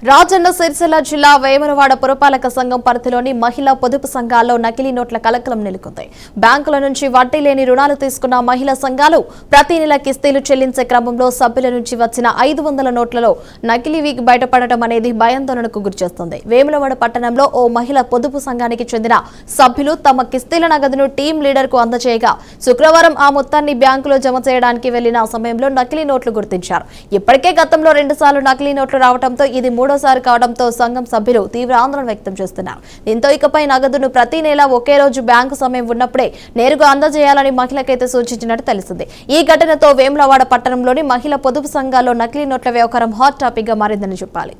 రాజన్న సిరిసిల్ల జిల్లా వేములవాడ పురపాలక సంఘం పరిధిలోని మహిళా పొదుపు సంఘాల్లో నకిలీ నోట్ల కలకలం నెలకొంది. బ్యాంకుల నుంచి వడ్డీ లేని రుణాలు తీసుకున్న మహిళా సంఘాలు ప్రతి నెల కిస్తీలు చెల్లించే క్రమంలో సభ్యుల నుంచి వచ్చిన 500 నోట్లలో నకిలీవి బయటపడటం అనేది భయాందోళనకు గురిచేస్తుంది. వేములవాడ పట్టణంలో ఓ మహిళా పొదుపు సంఘానికి చెందిన సభ్యులు తమ కిస్తీల నగదును టీం లీడర్ కు అందజేయగా శుక్రవారం ఆ మొత్తాన్ని బ్యాంకులో జమ చేయడానికి వెళ్లిన సమయంలో నకిలీ నోట్లు గుర్తించారు. ఇప్పటికే గతంలో 2 సార్లు నకిలీ నోట్లు రావడంతో ఇది మూడోసారి కావడంతో సంఘం సభ్యులు తీవ్ర ఆందోళన వ్యక్తం చేస్తున్నారు. దీంతో ఇకపై నగదును ప్రతి నెల ఒకే రోజు బ్యాంకు సమయం ఉన్నప్పుడే నేరుగా అందజేయాలని మహిళకైతే సూచించినట్టు తెలిసింది. ఈ ఘటనతో వేములవాడ పట్టణంలోని మహిళా పొదుపు సంఘాల్లో నకిలీ నోట్ల వ్యవహారం హాట్ టాపిక్ గా మారిందని చెప్పాలి.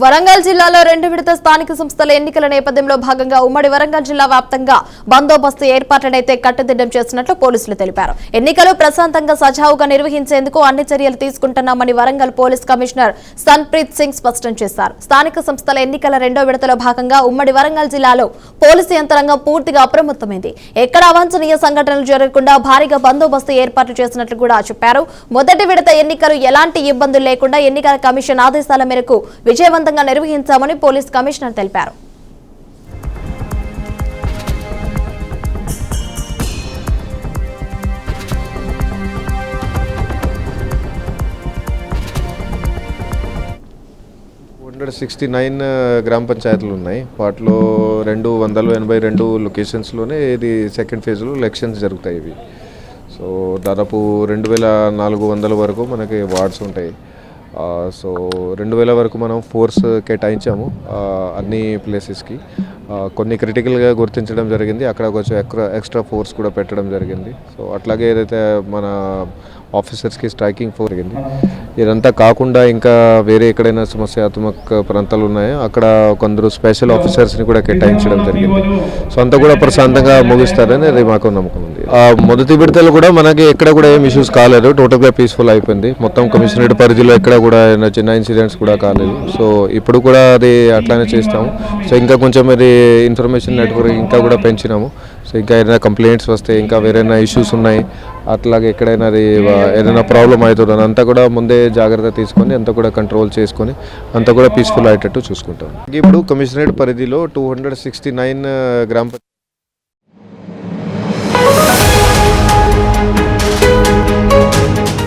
వరంగల్ జిల్లాలో 2 విడత స్థానిక సంస్థల ఎన్నికల నేపథ్యంలో భాగంగా ఉమ్మడి వరంగల్ జిల్లా వ్యాప్తంగా బందోబస్తు ఏర్పాట్లనైతే కట్టుదిట్టం చేస్తున్నట్లు పోలీసులు తెలిపారు. ఎన్నికలు ప్రశాంతంగా సజావుగా నిర్వహించేందుకు అన్ని చర్యలు తీసుకుంటున్నామని వరంగల్ పోలీస్ కమిషనర్ సన్ప్రీత్ సింగ్ స్పష్టం చేశారు. స్థానిక సంస్థల ఎన్నికల 2వ విడతలో భాగంగా ఉమ్మడి వరంగల్ జిల్లాలో పోలీసు యంత్రాంగం పూర్తిగా అప్రమత్తమైంది. ఎక్కడ అవాంఛనీయ సంఘటనలు జరగకుండా భారీగా బందోబస్తు ఏర్పాటు చేసినట్లు కూడా చెప్పారు. మొదటి విడత ఎన్నికలు ఎలాంటి ఇబ్బందులు లేకుండా ఎన్నికల కమిషన్ ఆదేశాల మేరకు విజయవంతంగా నిర్వహించామని పోలీస్ కమిషనర్ తెలిపారు. గ్రామ పంచాయతీలు ఉన్నాయి. వాటిలో 282 లొకేషన్స్లోనే ఇది సెకండ్ ఫేజ్లో ఎలక్షన్స్ జరుగుతాయి. ఇవి సో దాదాపు 2400 వరకు మనకి వార్డ్స్ ఉంటాయి. సో 2000 వరకు మనం ఫోర్స్ కేటాయించాము అన్ని ప్లేసెస్కి. కొన్ని క్రిటికల్గా గుర్తించడం జరిగింది, అక్కడ కొంచెం ఎక్స్ట్రా ఫోర్స్ కూడా పెట్టడం జరిగింది. సో అట్లాగే ఏదైతే మన ఆఫీసర్స్కి స్ట్రైకింగ్ ఫోర్స్ జరిగింది. ఇదంతా కాకుండా ఇంకా వేరే ఎక్కడైనా సమస్యాత్మక ప్రాంతాలు ఉన్నాయో అక్కడ కొందరు స్పెషల్ ఆఫీసర్స్ని కూడా కేటాయించడం జరిగింది. సో అంతా కూడా ప్రశాంతంగా ముగిస్తారని అది మాకు నమ్మకం ఉంది. మొదటి విడతలు కూడా మనకి ఎక్కడ కూడా ఏం ఇష్యూస్ కాలేదు, టోటల్గా పీస్ఫుల్ అయిపోయింది. మొత్తం కమిషనరేట్ పరిధిలో ఎక్కడ కూడా చిన్న ఇన్సిడెంట్స్ కూడా కాలేదు. సో ఇప్పుడు కూడా అది అట్లానే చేస్తాము. సో ఇంకా కొంచెం అది ఇన్ఫర్మేషన్ నెట్వర్క్ ఇంకా కూడా పెంచినాము. సో ఇంకా ఏదైనా కంప్లైంట్స్ వస్తే, ఇంకా వేరైనా ఇష్యూస్ ఉన్నాయి, అట్లాగే ఎక్కడైనా అది ఏదైనా ప్రాబ్లం అవుతుంది అంతా కూడా ముందే జాగ్రత్త తీసుకొని అంతా కూడా కంట్రోల్ చేసుకొని అంతా కూడా పీస్ఫుల్ అయ్యేటట్టు చూసుకుంటాం. ఇప్పుడు కమిషనరేట్ పరిధిలో 269 గ్రామ